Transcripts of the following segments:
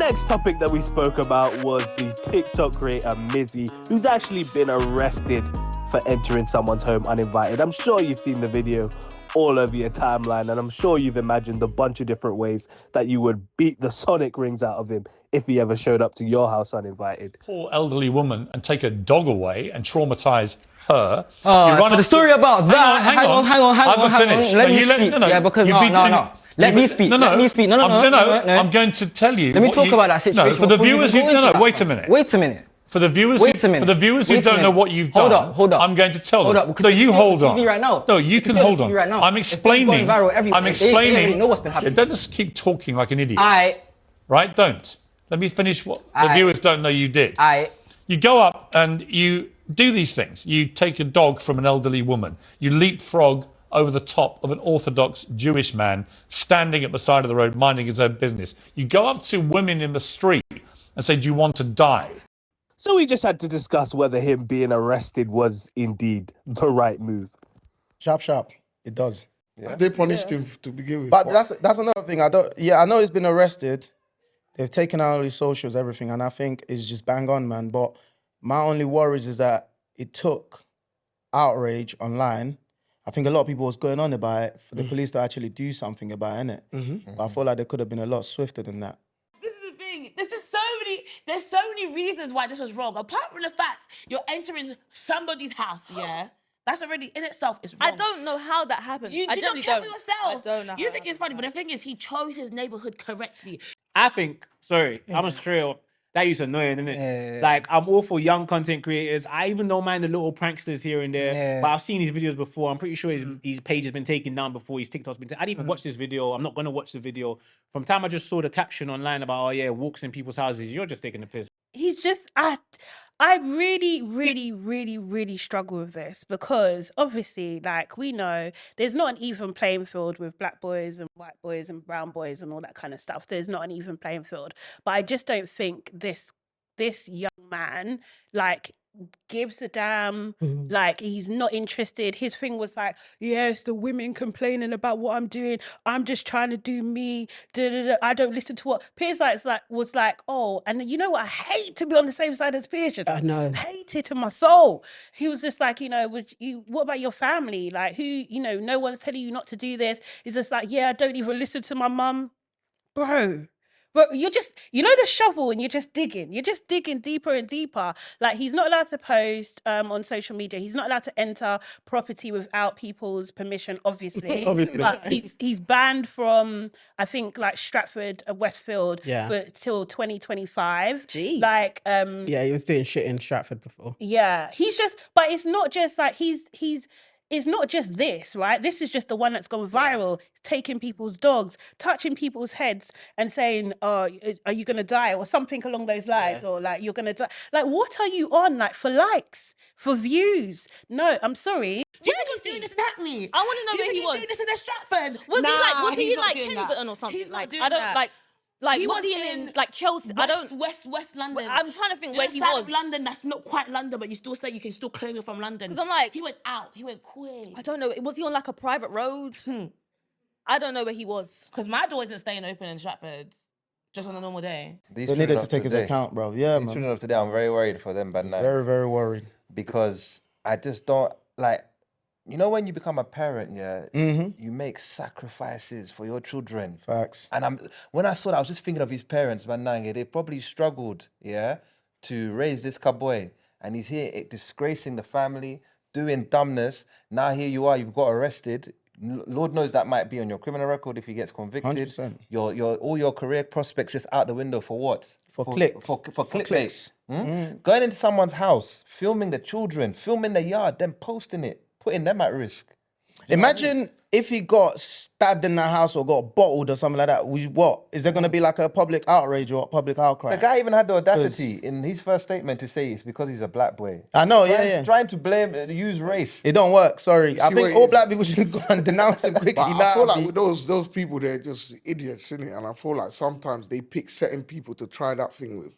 next topic that we spoke about was the TikTok creator Mizzy, who's actually been arrested for entering someone's home uninvited. I'm sure you've seen the video all over your timeline, and I'm sure you've imagined a bunch of different ways that you would beat the sonic rings out of him if he ever showed up to your house uninvited. Poor elderly woman and take a dog away and traumatise her. So the story about that. Hang on. Let me speak. Yeah, because no. Let me speak. No. I'm going to tell you. Let me talk about that situation. No, for the viewers who wait a minute. For the viewers who don't know what you've done, hold up. I'm going to tell them. So you hold on. Right now. No, you can hold on. Right now. I'm explaining. I'm explaining. They already know what's been happening. Don't just keep talking like an idiot. Right? Don't. Let me finish what the viewers don't know you did. You go up and you do these things. You take a dog from an elderly woman. You leapfrog over the top of an Orthodox Jewish man standing at the side of the road minding his own business. You go up to women in the street and say, do you want to die? So we just had to discuss whether him being arrested was indeed the right move. Sharp. It does. Yeah. They punished him to begin with. But that's another thing. I know he's been arrested. They've taken out all his socials, everything, and I think it's just bang on, man. But my only worries is that it took outrage online. I think a lot of people was going on about it for the police to actually do something about it, innit? But I feel like they could have been a lot swifter than that. This is the thing. There's so many reasons why this was wrong. Apart from the fact you're entering somebody's house, yeah? That's already in itself is wrong. I don't know how that happened. You do not care for yourself. I don't know. You think it's funny, but the thing is, he chose his neighborhood correctly. I think, I'm a straight up, that used annoying, isn't it? Like, I'm all for young content creators. I even don't mind the little pranksters here and there, but I've seen his videos before. I'm pretty sure his page has been taken down before, his TikTok's been taken. I didn't even watch this video. I'm not going to watch the video. From the time I just saw the caption online about, walks in people's houses, you're just taking the piss. He's just, I really struggle with this because obviously, like, we know there's not an even playing field with black boys and white boys and brown boys and all that kind of stuff. There's not an even playing field. But I just don't think this young man, like, gives a damn. Like, he's not interested. His thing was like, it's the women complaining about what I'm doing. I'm just trying to do me. I don't listen to what Piers was like. Oh, and you know what? I hate to be on the same side as Piers. I know. Hate it in my soul. He was just like, what about your family? Like, who, no one's telling you not to do this. He's just like, I don't even listen to my mum, bro. But you're just, the shovel and you're just digging deeper and deeper. Like, he's not allowed to post on social media. He's not allowed to enter property without people's permission, obviously. But he's banned from, I think, like, Stratford, Westfield till 2025. Jeez. Like, he was doing shit in Stratford before. Yeah, but it's not just like it's not just this, right? This is just the one that's gone viral. Taking people's dogs, touching people's heads and saying, are you going to die? Or something along those lines. Or like, you're going to die. Like, what are you on? Like, for likes? For views? No, I'm sorry. Do you think he's doing this in Hackney? I want to know where he was. Do you think he's doing this in Stratford? Was he like Kensington or something? He's not doing I don't that. Like, was he in like Chelsea? West London. I'm trying to think where he was. Of London, that's not quite London, but you can still claim it from London. Because I'm like, he went out. He went quick. I don't know. Was he on like a private road? I don't know where he was. Because my door isn't staying open in Stratford just on a normal day. They needed to take his account, bro. Yeah, man. Children of today, I'm very worried for them, but now. Very, very worried. Because I just don't like. When you become a parent, you make sacrifices for your children. Facts. And when I saw that, I was just thinking of his parents, man. They probably struggled, to raise this boy, and he's here disgracing the family, doing dumbness. Now here you are, you've got arrested. Lord knows that might be on your criminal record if he gets convicted. 100%. All your career prospects just out the window for what? For clicks. Going into someone's house, filming the children, filming the yard, then posting it. Putting them at risk. Imagine if he got stabbed in the house or got bottled or something like that. What? Is there going to be like a public outrage or a public outcry? The guy even had the audacity in his first statement to say it's because he's a black boy. I know, Trying to use race. It don't work, sorry. I think all black people should go and denounce him quickly. I feel like with those people, they're just idiots, innit? And I feel like sometimes they pick certain people to try that thing with.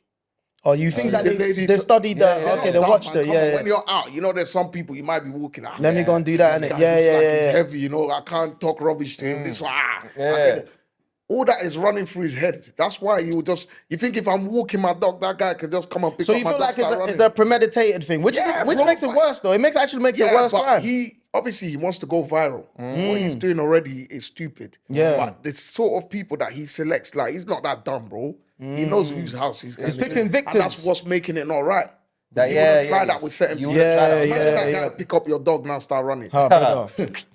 Oh, you think that they studied that? Okay, they watched it. When you're out, there's some people you might be walking out. Let me go and do that, innit? It's heavy, I can't talk rubbish to him. This, all that is running through his head. That's why you think if I'm walking my dog, that guy could just come and pick so up you my feel dog. like it's a premeditated thing, which makes it worse though. It actually makes it worse. But he obviously he wants to go viral. What he's doing already is stupid. Yeah. But the sort of people that he selects, like he's not that dumb, bro. He knows whose house he's going to picking victims. And that's what's making it not right. That, you wouldn't try that with certain people. Imagine that guy pick up your dog now and start running. I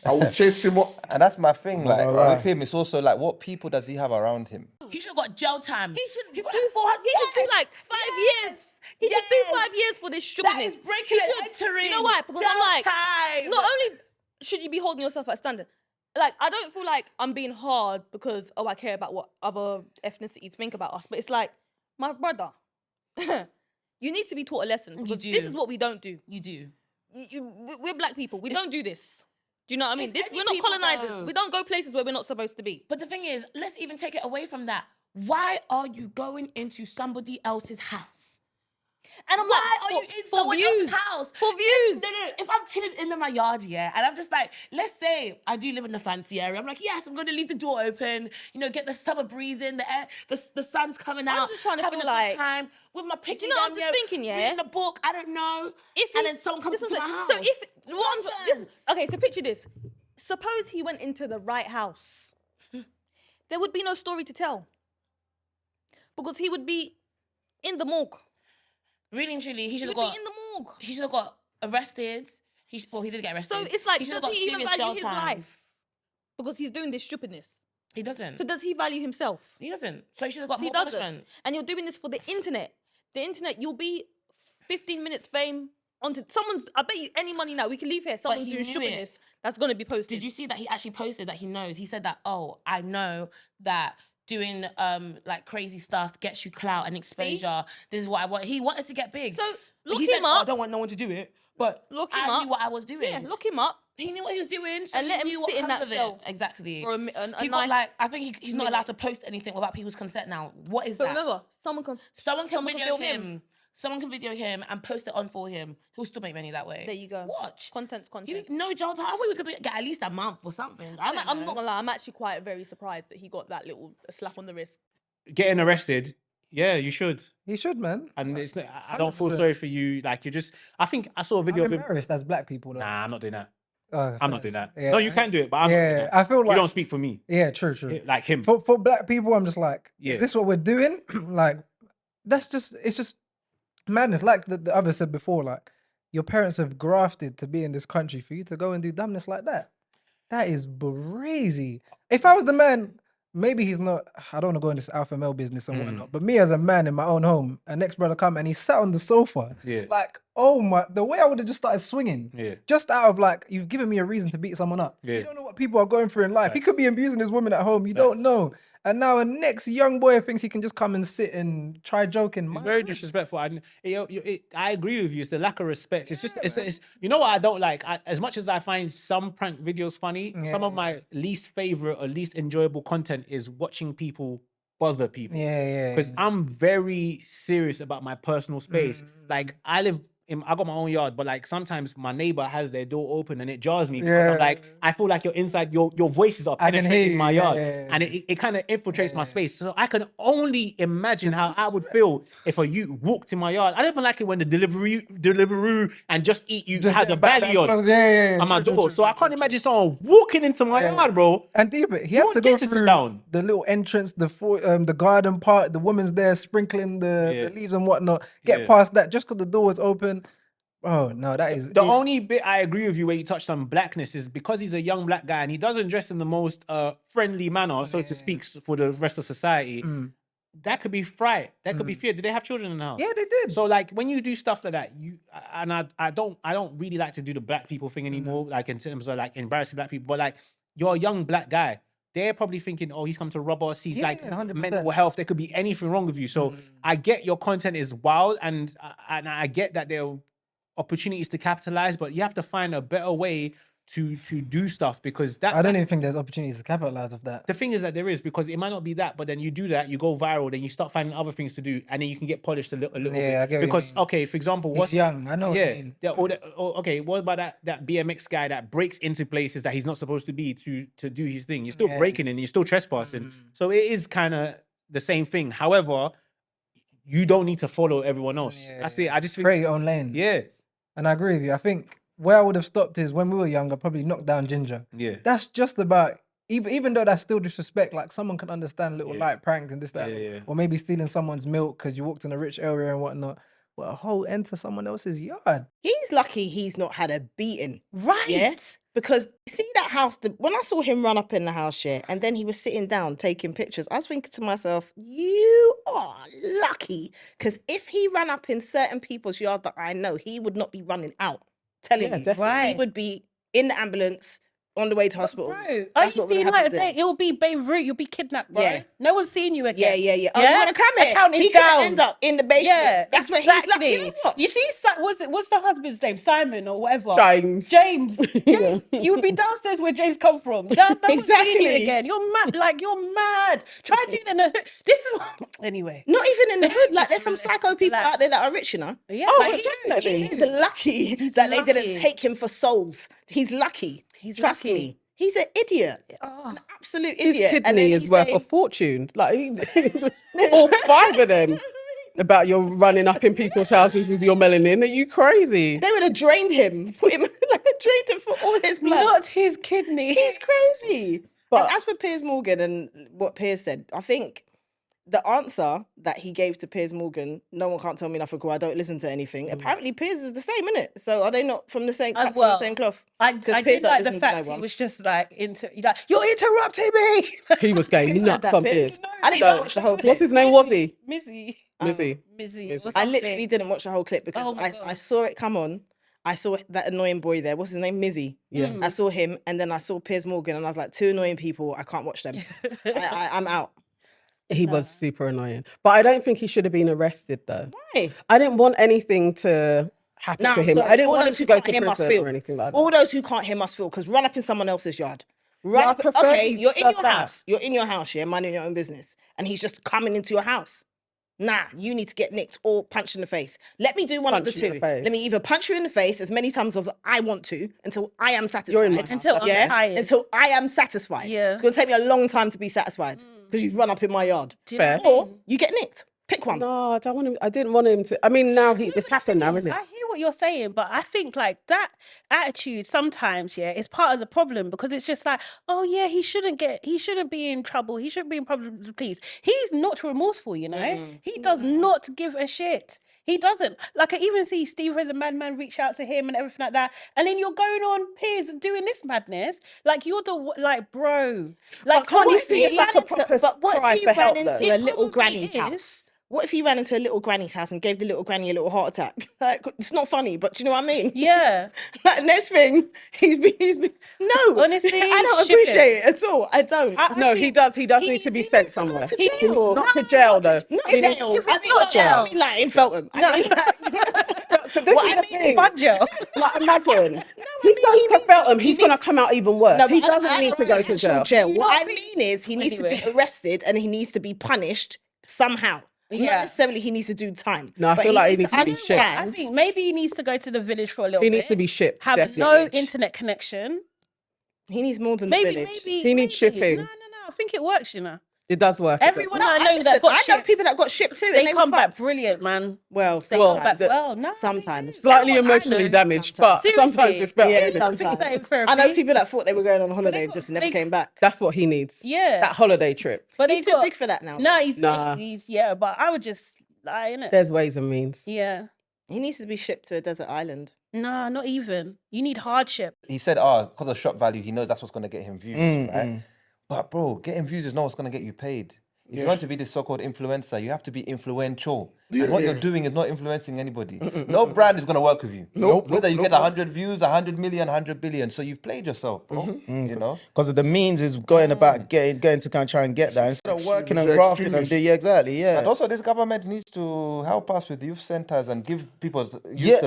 will chase him up. And that's my thing. Like with him, it's also like, what people does he have around him? He should have got jail time. He should do like 5 years. He should do 5 years for this stupidness. That is breaking and entering. You know why? Because I'm like, not only should you be holding yourself at standard, like I don't feel like I'm being hard because I care about what other ethnicities think about us, but it's like, my brother, you need to be taught a lesson because this is what we don't do. You do. We're black people. We don't do this. Do you know what I mean? We're not colonizers. We don't go places where we're not supposed to be. But the thing is, let's even take it away from that. Why are you going into somebody else's house? And I'm why are you in someone else's house? For views. No. If I'm chilling in my yard, yeah, and I'm just like, let's say I do live in a fancy area. I'm like, yes, I'm going to leave the door open, get the summer breeze in, the air, the sun's coming out. I'm just trying to having feel a like, good time with my picture. Do you know what I'm just thinking, yeah? Reading a book, I don't know. And then someone comes into my house. So okay, so picture this. Suppose he went into the right house. There would be no story to tell. Because he would be in the morgue. Really and truly, he should have got in the morgue. He should have got arrested. He did get arrested. So it's like, he does he even value his life? Because he's doing this stupidness. He doesn't. So does he value himself? He doesn't. So he should have got more punishment. And you're doing this for the internet. The internet, you'll be 15 minutes fame onto someone's. I bet you any money now. We can leave here. Someone's doing stupidness. That's gonna be posted. Did you see that he actually posted that he knows? He said that, I know that doing like crazy stuff gets you clout and exposure. This is what I want. He wanted to get big. So look he him said, up. I don't want no one to do it, but look him I up. knew what I was doing. Yeah, look him up. He knew what he was doing, so and let him sit in that cell. Exactly. For he got like, I think he's not allowed to post anything without people's consent now. What is that? But remember, someone can video him. Someone can video him and post it on for him. He'll still make money that way. There you go. Watch. Content. No jail time. I thought he was going to get at least a month or something. I'm not going to lie. I'm actually very surprised that he got that little slap on the wrist. Getting arrested, yeah, you should. He should, man. And it's not, I don't feel sorry for you. Like, you're just... I think I saw a video of him... embarrassed as black people, though. Nah, I'm not doing that. Oh, I'm not doing that. Yeah, no, you can do it, but I'm not doing that. I feel like... You don't speak for me. Yeah, true. Like him. For black people, I'm just like, is this what we're doing? Like, it's just madness. Like the other said before, like, your parents have grafted to be in this country for you to go and do dumbness like that. That is crazy. If I was the man... Maybe he's not, I don't want to go into this alpha male business and whatnot, but me as a man in my own home, a next brother come and he sat on the sofa. Yeah. Like, the way I would have just started swinging. Yeah. Just out of like, you've given me a reason to beat someone up. Yeah. You don't know what people are going through in life. He could be abusing his woman at home. You don't know. And now a next young boy thinks he can just come and sit and try joking. It's very disrespectful. I agree with you. It's the lack of respect. It's just, it's you know what I don't like? As much as I find some prank videos funny, some of my least favorite or least enjoyable content is watching people bother people. Yeah. Because I'm very serious about my personal space. Like, I got my own yard, but like sometimes my neighbor has their door open and it jars me because I'm like, I feel like you're inside, your voices are penetrating my yard, and it kind of infiltrates my space. So I can only imagine how I would feel if a youth walked in my yard. I don't even like it when the Deliveroo and Just Eat You has a baddie on my door. So I can't imagine someone walking into my yard, bro. And deep it, he had to go through the little entrance, the garden part, the woman's there sprinkling the leaves and whatnot. Get past that just because the door was open. Oh no, that is the only bit I agree with you where you touched on blackness is because he's a young black guy and he doesn't dress in the most friendly manner, so to speak, for the rest of society. That could be fright. That could be fear. Did they have children in the house? Yeah, they did. So like when you do stuff like that, I don't really like to do the black people thing anymore. Like in terms of like embarrassing black people, but like you're a young black guy. They're probably thinking, oh, he's come to rob us. He's like 100%. mental health. There could be anything wrong with you. So I get your content is wild, and I get that there are opportunities to capitalize, but you have to find a better way to do stuff, because that I don't even think there's opportunities to capitalize off that. the thing is that there is, because it might not be that, but then you do that, you go viral, then you start finding other things to do, and then you can get polished a little Yeah, I bit. get what you Because mean. okay, for example, He's young. I know what you mean. Okay, what about that BMX guy that breaks into places that he's not supposed to be to do his thing? You're still breaking in, you're still trespassing. So it is kind of the same thing. However, you don't need to follow everyone else. That's it. I just think Create your own lane. Yeah. And I agree with you. I think where I would have stopped is when we were younger, probably knock down Ginger. Yeah. That's just about, even though that's still disrespect, like someone can understand a little light prank and this, that, or maybe stealing someone's milk because you walked in a rich area and whatnot. But a whole enter someone else's yard. He's lucky he's not had a beating. Right. Yeah? Because you see that house, when I saw him run up in the house, and then he was sitting down taking pictures, I was thinking to myself, you are lucky. Because if he ran up in certain people's yard that I know, he would not be running out. Telling you. Definitely. He would be in the ambulance on the way to hospital. Bro, That's are you what would seeing happen like a to day? him. It'll be Beirut. You'll be kidnapped, bro. Yeah. No one's seeing you again. Yeah. Oh, you want to come here? Account is He could down. end up in the basement. Yeah, That's where exactly. he's like, you know what? You see, what's the husband's name? Simon or whatever. James. James. You would be downstairs where James come from. No one's seeing you Exactly. again. You're mad. Like you're mad. Try doing it in the hood. This is anyway. Not even in the hood. Like there's some psycho people out there that are rich, you know. Yeah. Like, he's lucky that they didn't take him for souls. He's lucky. Trust me. He's an idiot. An absolute His idiot. And then kidney is he's worth saying- a fortune. Like all 5 of them. About your running up in people's houses with your melanin. Are you crazy? They would have drained him, drained him for all his blood. Not his kidney. He's crazy. But- And as for Piers Morgan and what Piers said, I think the answer that he gave to Piers Morgan, no one can't tell me nothing because I don't listen to anything. Apparently Piers is the same, innit? So are they not from the same cut, from the same cloth? I Piers did don't like the listen to fact no he one. was just like you're interrupting me. He was going Who said nuts that, on Piers? Piers. I didn't even watch the whole clip. What's his name? Was he? Mizzy. Mizzy. Mizzy. I literally didn't watch the whole clip because Oh my I saw it come on. I saw that annoying boy there. What's his name? Mizzy. Yeah. I saw him and then I saw Piers Morgan and I was like, 2 annoying people. I can't watch them. I'm out. He was super annoying. But I don't think he should have been arrested though. Why? I didn't want anything to happen No, to him. sorry. I didn't All want him those to who go can't to hear must prison feel. or anything like that. All those who can't hear must feel because run up in someone else's yard. Run I up, prefer okay, he you're in does your that. house. You're in your house, yeah, minding your own business. And he's just coming into your house. Nah, you need to get nicked or punched in the face. Let me do one of the Punch you in two. the face. Let me either punch you in the face as many times as I want to until I am satisfied. You're in my house. Until I'm tired. Until I am satisfied. Yeah. It's going to take me a long time to be satisfied because you've run up in my yard. Do you know Fair. what I mean? Or you get nicked. Pick one. No, I don't want him. I didn't want him to. I mean, now it's happened now, isn't it? I hear what you're saying, but I think like that attitude sometimes, is part of the problem because it's just like, oh yeah, he shouldn't be in trouble. He shouldn't be in problem with the police. He's not remorseful, you know? He does not give a shit. He doesn't. Like I even see Steve the Madman reach out to him and everything like that. And then you're going on Piers and doing this madness. Like you're bro. Like can't you What if see he it's like ran a into- proper But what cry if he for ran help, into though? a little probably granny's is. house? What if he ran into a little granny's house and gave the little granny a little heart attack? Like, it's not funny, but do you know what I mean? Yeah. Like, next thing, he's been no. Honestly, I don't ship it. appreciate it at all. I don't. No, he does. He does need to be sent somewhere. to jail. Not to jail, though. Not He jail. needs- I it's mean, not not jail. jail. I mean, like in Feltham. I mean, So this what is I the mean thing. Fun jail. Like, imagine. He mean, goes he to needs- Feltham, he he's going to needs- come out even worse. No, He but I doesn't need don't to go mean to actual jail. What I think- mean is he needs to Anyway. be arrested and he needs to be punished somehow. Not Yeah. necessarily he needs to do time. No, I but feel like he needs to be understand- shipped. I think maybe he needs to go to the village for a little He bit. needs to be shipped, Have definitely. no internet connection. He needs more than Maybe, the village. maybe. He needs maybe. shipping. No. I think it works, you know. It does work. it does Everyone work. I know listen, that got I know shipped, people that got shipped too. they and they come were back fucked. brilliant, man. Well, They come back sometimes. well. No, Sometimes. Slightly That's what I emotionally know. damaged, but sometimes Seriously. it's better. Yeah, isn't it? sometimes. Same therapy. I know people that thought they were going on they holiday and got- just never they- came back. That's what he needs. Yeah. That holiday trip. But He's too big for that now. No, he's Nah. but I would just lie in it. There's ways and means. Yeah. He needs to be shipped to a desert island. Nah, not even. You need hardship. He said, because of shop value, he knows that's what's going to get him views, right? But bro, getting views is not what's going to get you paid. If you want to be this so-called influencer, you have to be influential. And what you're doing is not influencing anybody. No brand is going to work with you. Whether you get 100 views, 100 million, 100 billion. So you've played yourself, bro. You know? Because of the means is going about getting to kind of try and get that. Instead of working and grafting and do, exactly. And also this government needs to help us with youth centers and give people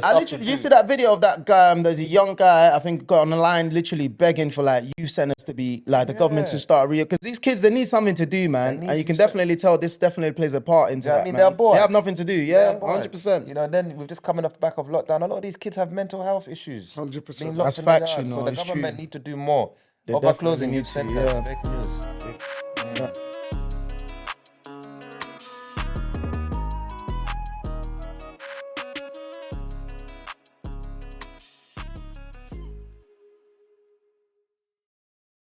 I literally, you see that video of that guy, there's a young guy, I think got on the line literally begging for like youth centers to be, like the government to start because these kids, they need something to do, man. And you can definitely tell this definitely plays a part into that, man. They're bored. They have nothing to do, 100%. You know, then we're just coming off the back of lockdown. A lot of these kids have mental health issues. 100%. That's factual, So the government need to do more. They Over definitely closing need youth to, centers. Fake news.